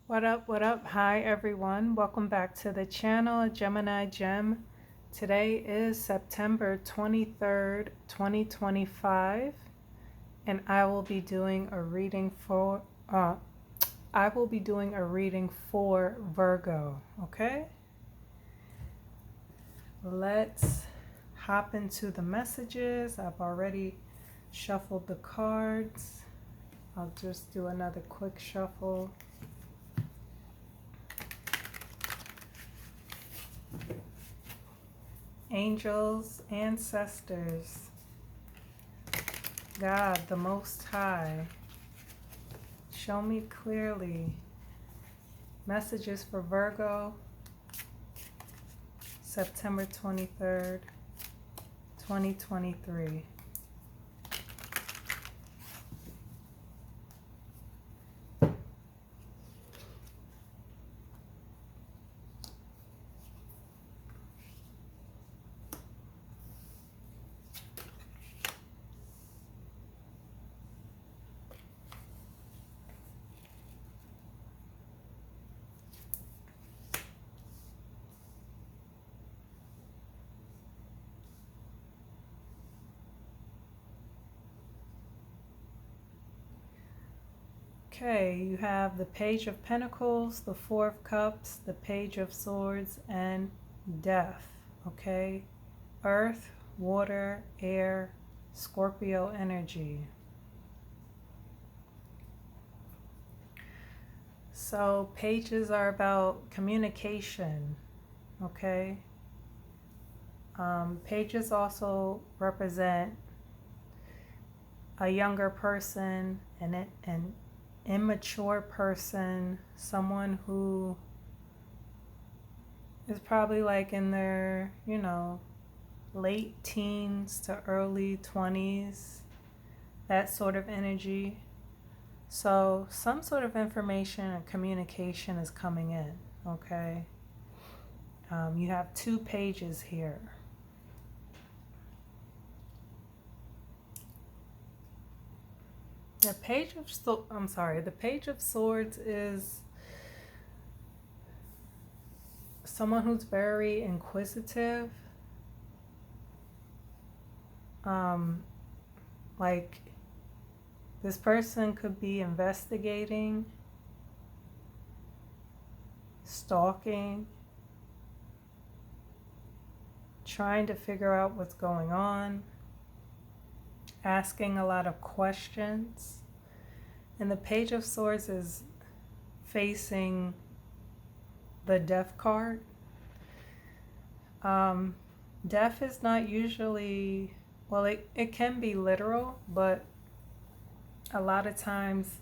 What up, what up? Hi, everyone. Welcome back to the channel, Gemini Gem. Today is September 23rd, 2025, and I will be doing a reading for Virgo, okay? Let's hop into the messages. I've already shuffled the cards. I'll just do another quick shuffle. Angels, ancestors, God, the Most High, show me clearly messages for Virgo, September 23rd, 2023. Okay, you have the Page of Pentacles, the Four of Cups, the Page of Swords, and Death. Okay, Earth, Water, Air, Scorpio energy. So pages are about communication, okay? Pages also represent a younger person, an immature person, someone who is probably like in their, late teens to early 20s, that sort of energy. So some sort of information and communication is coming in, okay? You have two pages here. The Page of Swords is someone who's very inquisitive. Like this person could be investigating, stalking, trying to figure out what's going on, asking a lot of questions. And the Page of Swords is facing the Death card. Death is not usually, well, it can be literal, but a lot of times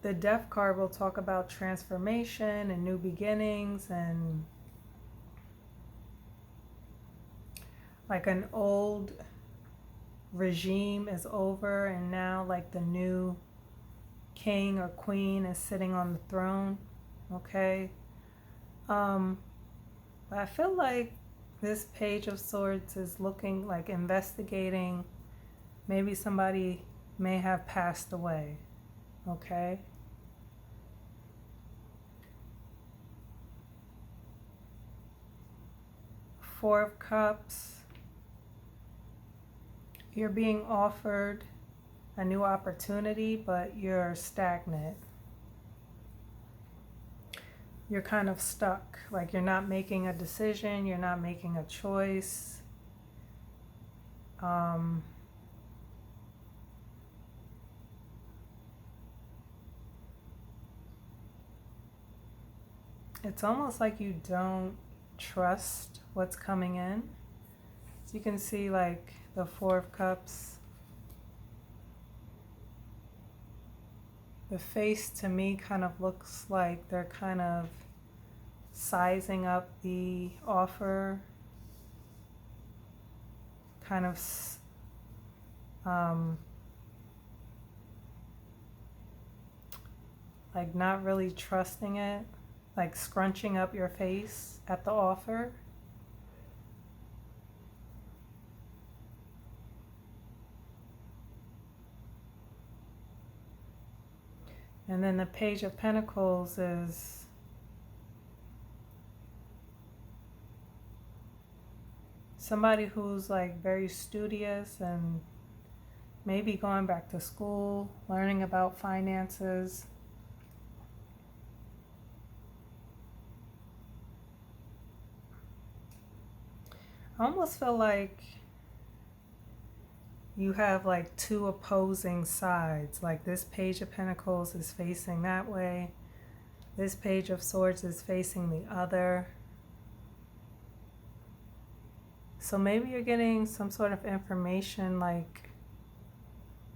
the Death card will talk about transformation and new beginnings, and like an old regime is over and now like the new king or queen is sitting on the throne, okay? But I feel like this Page of Swords is looking like investigating. Maybe somebody may have passed away, okay? Four of Cups. You're being offered a new opportunity, but you're stagnant. You're kind of stuck, like you're not making a decision, you're not making a choice. It's almost like you don't trust what's coming in. So you can see like the Four of Cups. The face to me kind of looks like they're kind of sizing up the offer, kind of like not really trusting it, like scrunching up your face at the offer. And then the Page of Pentacles is somebody who's like very studious and maybe going back to school, learning about finances. I almost feel like you have like two opposing sides. Like this Page of Pentacles is facing that way. This Page of Swords is facing the other. So maybe you're getting some sort of information like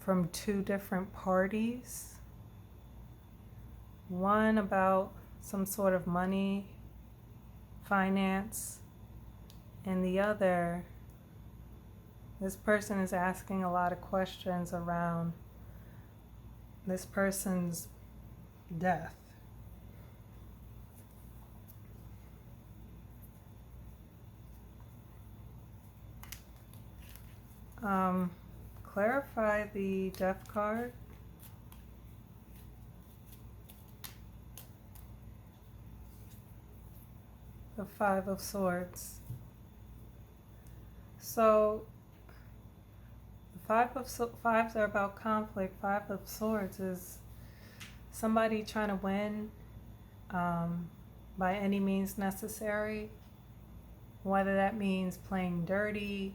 from two different parties. One about some sort of money, finance, and the other, this person is asking a lot of questions around this person's death. Clarify the Death card. The Five of Swords. So fives are about conflict. Five of Swords is somebody trying to win by any means necessary, whether that means playing dirty,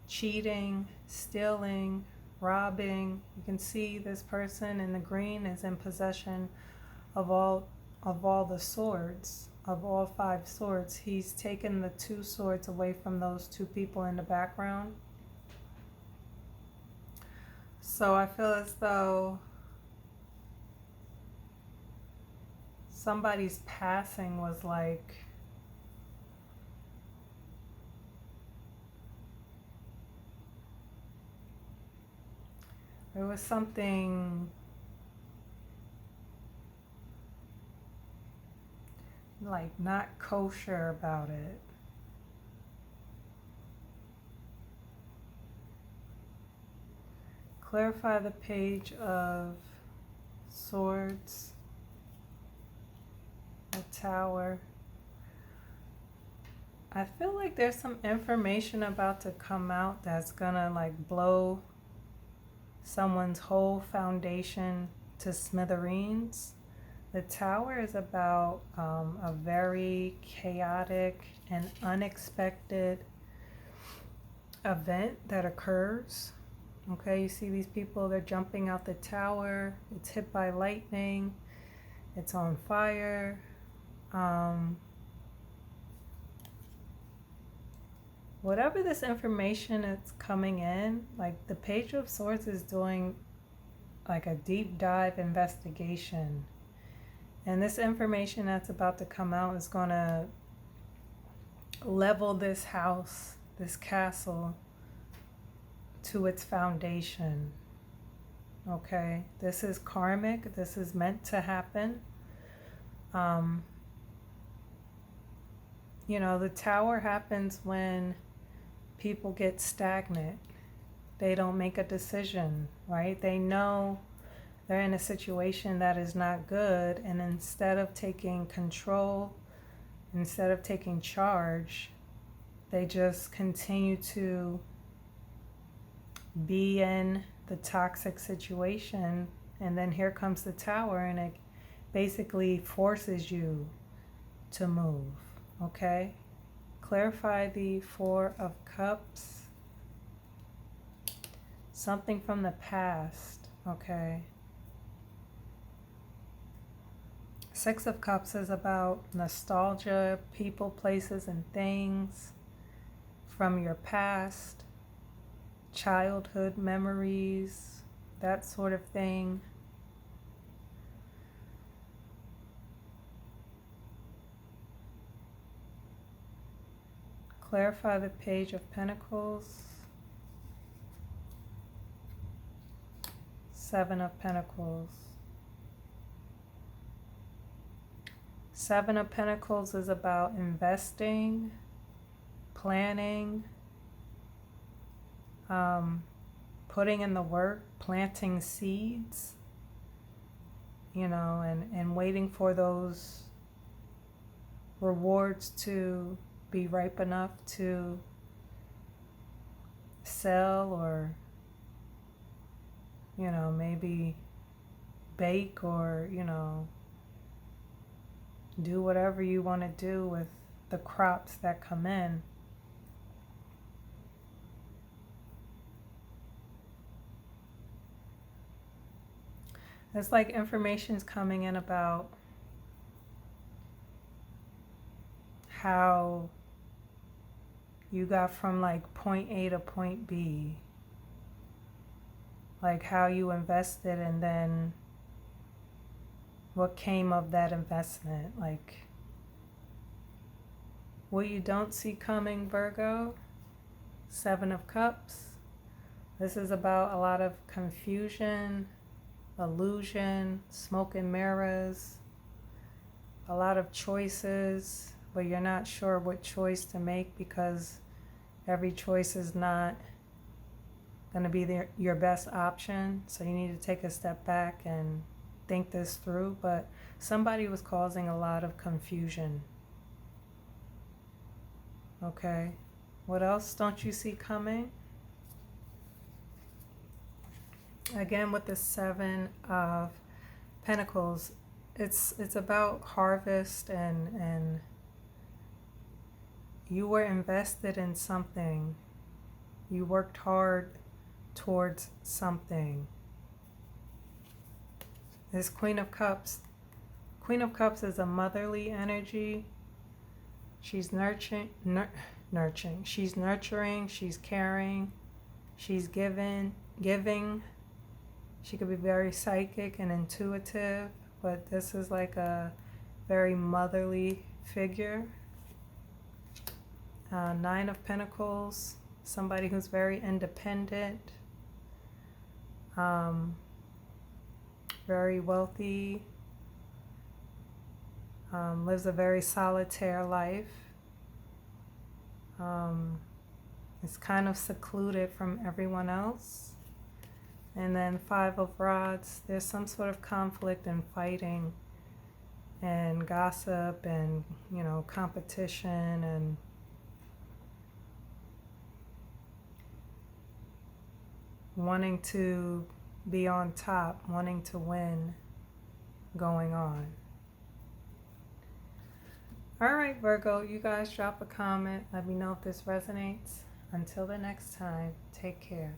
cheating, stealing, robbing. You can see this person in the green is in possession of all the swords, of all five swords. He's taken the two swords away from those two people in the background. So I feel as though somebody's passing was like there was something like not kosher about it. Clarify the Page of Swords, the Tower. I feel like there's some information about to come out that's gonna like blow someone's whole foundation to smithereens. The Tower is about a very chaotic and unexpected event that occurs. Okay, you see these people, they're jumping out the tower. It's hit by lightning. It's on fire. Whatever this information is coming in, like the Page of Swords is doing like a deep dive investigation. And this information that's about to come out is going to level this house, this castle, to its foundation. Okay, this is karmic. This is meant to happen. You know, the Tower happens when people get stagnant. They don't make a decision, right? They know they're in a situation that is not good, and instead of taking control, instead of taking charge, they just continue to be in the toxic situation. And then here comes the Tower, and it basically forces you to move. Okay, clarify the Four of Cups. Something from the past. Okay, Six of Cups is about nostalgia, people, places, and things from your past, childhood memories, that sort of thing. Clarify the Page of Pentacles. Seven of Pentacles. Seven of Pentacles is about investing, planning, putting in the work, planting seeds. and waiting for those rewards to be ripe enough to sell, or maybe bake, or do whatever you want to do with the crops that come in. It's like information's coming in about how you got from like point A to point B, like how you invested and then what came of that investment. Like what you don't see coming, Virgo, 7 of Cups. This is about a lot of confusion, illusion, smoke and mirrors, a lot of choices, but you're not sure what choice to make because every choice is not going to be your best option. So you need to take a step back and think this through. But somebody was causing a lot of confusion. Okay. What else don't you see coming? Again, with the 7 of Pentacles, it's about harvest, and you were invested in something. You worked hard towards something. This Queen of Cups is a motherly energy. She's nurturing, she's nurturing, she's caring, she's giving. She could be very psychic and intuitive, but this is like a very motherly figure. 9 of Pentacles, somebody who's very independent, very wealthy, lives a very solitary life, is kind of secluded from everyone else. And then 5 of Rods, there's some sort of conflict and fighting and gossip and, competition and wanting to be on top, wanting to win going on. All right, Virgo, you guys drop a comment. Let me know if this resonates. Until the next time, take care.